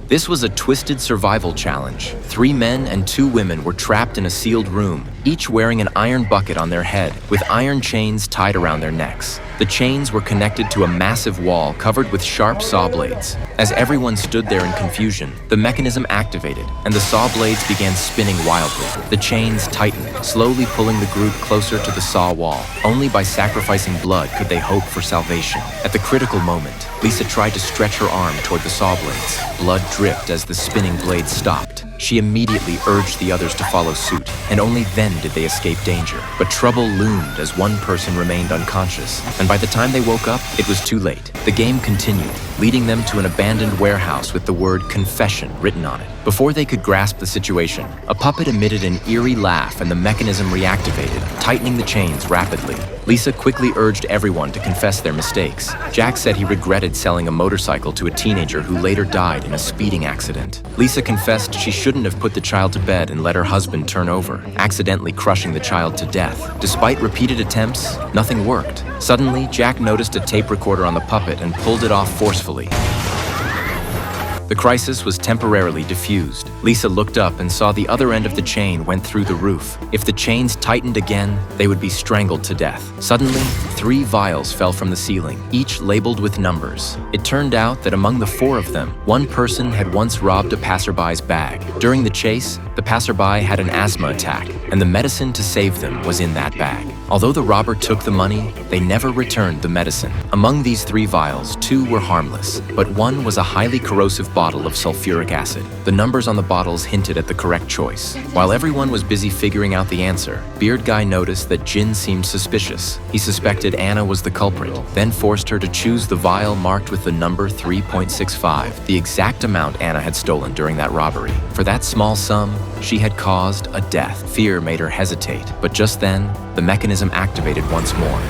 This was a twisted survival challenge. 3 men and 2 women were trapped in a sealed room, each wearing an iron bucket on their head, with iron chains tied around their necks. The chains were connected to a massive wall covered with sharp saw blades. As everyone stood there in confusion, the mechanism activated, and the saw blades began spinning wildly. The chains tightened, slowly pulling the group closer to the saw wall. Only by sacrificing blood could they hope for salvation. At the critical moment, Lisa tried to stretch her arm toward the saw blades. Blood dripped as the spinning blades stopped. She immediately urged the others to follow suit, and only then did they escape danger. But trouble loomed as one person remained unconscious, and by the time they woke up, it was too late. The game continued, leading them to an abandoned warehouse with the word "confession" written on it. Before they could grasp the situation, a puppet emitted an eerie laugh and the mechanism reactivated, tightening the chains rapidly. Lisa quickly urged everyone to confess their mistakes. Jack said he regretted selling a motorcycle to a teenager who later died in a speeding accident. Lisa confessed she shouldn't have put the child to bed and let her husband turn over, accidentally crushing the child to death. Despite repeated attempts, nothing worked. Suddenly, Jack noticed a tape recorder on the puppet and pulled it off forcefully. The crisis was temporarily diffused. Lisa looked up and saw the other end of the chain went through the roof. If the chains tightened again, they would be strangled to death. Suddenly, 3 vials fell from the ceiling, each labeled with numbers. It turned out that among the 4 of them, one person had once robbed a passerby's bag. During the chase, the passerby had an asthma attack, and the medicine to save them was in that bag. Although the robber took the money, they never returned the medicine. Among these 3 vials, 2 were harmless, but one was a highly corrosive bottle of sulfuric acid. The numbers on the bottles hinted at the correct choice. While everyone was busy figuring out the answer, Beard Guy noticed that Jin seemed suspicious. He suspected Anna was the culprit, then forced her to choose the vial marked with the number 3.65, the exact amount Anna had stolen during that robbery. For that small sum, she had caused a death. Fear made her hesitate, but just then, the mechanism activated once more.